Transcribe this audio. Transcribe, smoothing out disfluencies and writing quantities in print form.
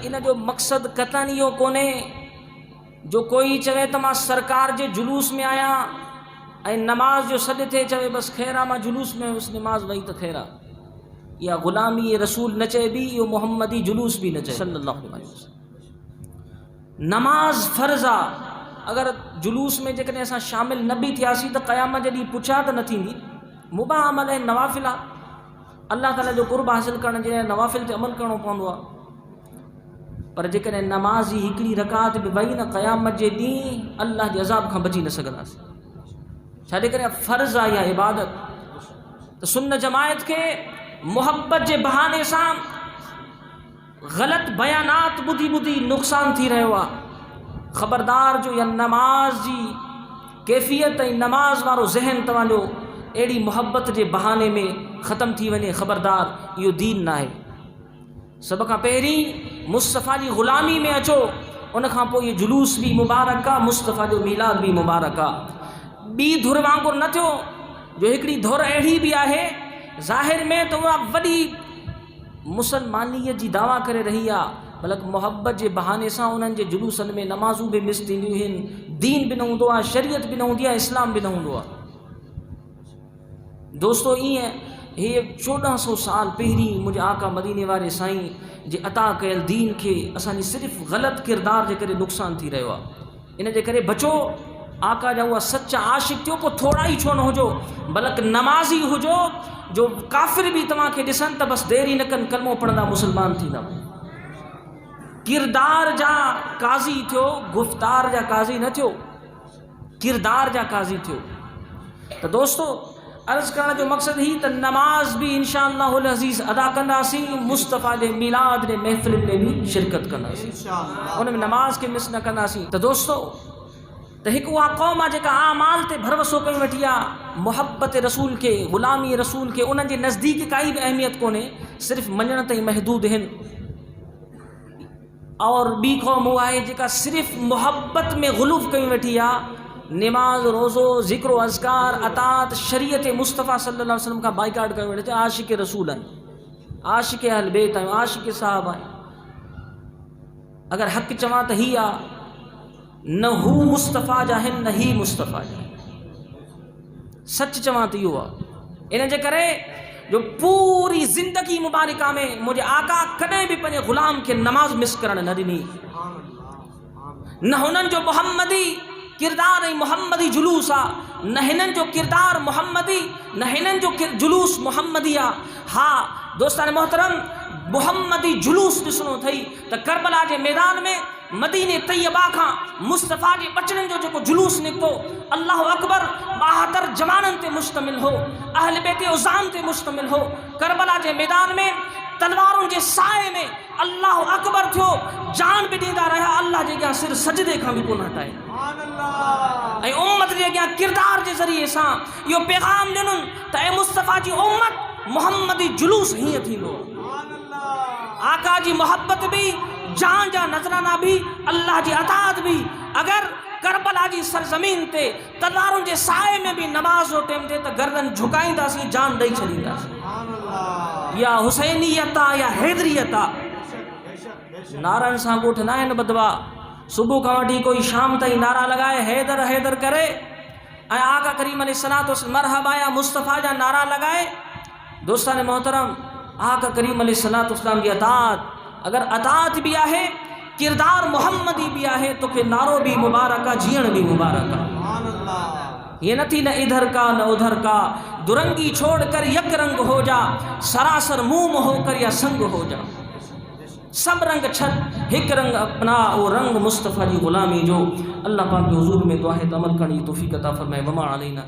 इन जो मक़सद कतन इहो कोन्हे जो कोई चवे त मां सरकार जे जुलूस में आहियां ऐं नमाज जो सॾु थिए चवे बसि ख़ैर आहे मां जुलूस में हुयुसि नमाज वई त ख़ैर आहे। इहा ग़ुलामी रसूल न चइबी, इहो मुहम्मदी जुलूस बि न चए सल्लल्लाहु अलैहि वसल्लम। नमाज फ़र्ज़ आहे, अगर जुलूस में जेकॾहिं असां शामिल न बि थियासीं त क़यामत जॾहिं पुछा त न थींदी। मुबाह अमल ऐं नवाफ़िल आहे, अल्लाह ताला जो क़ुर्ब हासिल करण जे लाइ नवाफ़िल ते अमल करणो पवंदो आहे। पर जेकॾहिं नमाज़ जी हिकिड़ी रकात बि वई न क़यामत जे ॾींहुं अल्लाह जे अज़ाब खां बची न सघंदासीं। छाजे करे फ़र्ज़ आहे इहा इबादत। त सुन्न जमायत खे मुहब्बत जे बहाने सां ग़लति बयानात ॿुधी ॿुधी नुक़सान थी रहियो आहे। ख़बरदार जो या नमाज जी कैफ़ियत ऐं नमाज वारो ज़हन तव्हांजो अहिड़ी मुहब्बत जे बहाने में ख़तम थी वञे, ख़बरदार इहो दीन न आहे। सभ खां पहिरीं मुस्तफ़ा जी ग़ुलामी में अचो, उन खां पोइ इहो जुलूस बि मुबारक आहे, मुस्तफ़ा जो मीलाद बि मुबारक आहे। ॿी धुर वांगुरु न थियो जो हिकिड़ी धुर अहिड़ी बि आहे ज़ाहिर में त उहा वॾी मुसलमानीअ जी दावा करे रही आहे, बल्कि मुहब्बत जे बहाने सां उन्हनि जे जुलूसनि में नमाज़ूं बि मिस थींदियूं आहिनि, दीन बि न हूंदो आहे, शरीयत बि न हूंदी आहे, इस्लाम बि न हूंदो आहे। दोस्तो ईअं हे 1400 साल पहिरीं मुंहिंजे आका मदीने वारे साईं जे अता कयल दीन खे असांजी सिर्फ़ु ग़लति किरदार जे करे नुक़सान थी रहियो आहे। इन जे करे बचो, आका जा उहा सचा आशिक़ थियो, पोइ थोरा ई छो न हुजो, बल्कि नमाज़ी हुजो जो काफ़िर बि तव्हांखे ॾिसनि त बसि देरी न कनि, कलमो पढ़ंदा मुसलमान थींदा। किरदार जा काज़ी थियो, गुफ़्तार जा काज़ी न थियो, किरदार जा काज़ी थियो। त दोस्तो अर्ज़ करण जो मक़सद ही त नमाज भी इंशाअल्लाहुल अज़ीज़ अदा कंदासीं, मुस्तफ़ा जे मीलाद जे महफ़िल में भी शिरकत कंदासीं, उन में नमाज के मिस न कंदासीं। त दोस्तो त हिकु उहा क़ौम आहे जेका आमाल ते भरवसो कई वेठी आहे, मुहब्बत रसूल के, ग़ुलामी रसूल के उन्हनि जे नज़दीक काई बि अहमियत कोन्हे, सिर्फ़ु मञण ताईं महदूद आहिनि। और ॿी क़ौम उहा आहे जेका सिर्फ़ु मुहब्बत में ग़ुलूफ़ कई वेठी आहे, नमाज रोज़ो ज़िक्र अज़कार अतात शरीयत मुस्तफ़ा सल्लल्लाहु अलैहि वसल्लम का बाइकाट करे वेठे, आशिक़ रसूल आहिनि, आशिक़ अहल बैत आहिनि, आशिक़ साहब आहिनि। अगर हक़ चवां त ही आहे, न हू मुस्तफ़ा जा आहिनि न ही मुस्तफ़ा जा, सच चवां त इहो आहे। इन जे करे जो पूरी ज़िंदगी मुबारका में मुंहिंजे आका कॾहिं बि पंहिंजे ग़ुलाम खे नमाज मिस करण न ॾिनी, न हुननि जो मुहम्मदी किरदार ऐं मुहम्मदी जुलूस आहे, न हिननि जो किरदार मुहम्मदी, न हिननि जो जुलूस मुहम्मदी आहे। हा दोस्तान मोहतरम, मुहम्मदी जुलूस ॾिसणो अथई त करबला जे मैदान में मदीने तैयबा खां मुस्तफ़ा जे बचड़नि जो जेको जुलूस निकितो, अल्लाह अकबर 72 जवाननि ते मुश्तमिल हो, अहल बैत उज़ाम ते मुश्तमिल हो। करबला जे मैदान में तलवारुनि जे साए में अल्लाह अकबर थियो, जान बि ॾींदा रहिया, अल्लाह जे अॻियां सिर सजदे खां बि कोन हटाए, ऐं उम्मत जे अॻियां किरदार जे ज़रिए सां इहो पैगाम ॾिनुनि त ऐं मुस्तफ़ा जी उम्मत मुहम्मदी जुलूस हीअं थींदो। आका जी मोहब्बत भी, जान जा नज़राना भी, अल्लाह जी अतात भी। अगर करबला जी सरजमीन ते तलवारुनि जे साए में भी नमाज जो टाइम थिए त गर्दन झुकाईंदासीं, जान ॾेई छॾींदासीं। या हुसैनियत आहे या हैदरियत आहे, नारनि सां ॻोठ न आहिनि बदवा। सुबुह खां वठी कोई शाम ताईं नारा लॻाए हैदर हैदर करे, ऐं आका करीम अलैहिस्सलातु वस्सलाम मरहबा या मुस्तफ़ा जा नारा लॻाए। दोस्तान मोहतरम, आका करीम अलैहिस्सलातु वस्सलाम जी अतात, अगर अतात भी आहे, किरदार मुहम्मदी भी आहे, तो के नारो भी मुबारक आहे, जीअण भी मुबारक आहे। ये नथी न इधर का न उधर का, दुरंगी छोड़ कर यक रंग हो जा, सरासर मुंह होकर या संग हो जा। सब रंग छत एक रंग अपना, वो रंग मुस्तफ़ा जी ग़ुलामी जो। अल्लाह पाक के हुजूर में दुआ है त अमल करने की तौफीक अता फरमाए। वमा अलैना।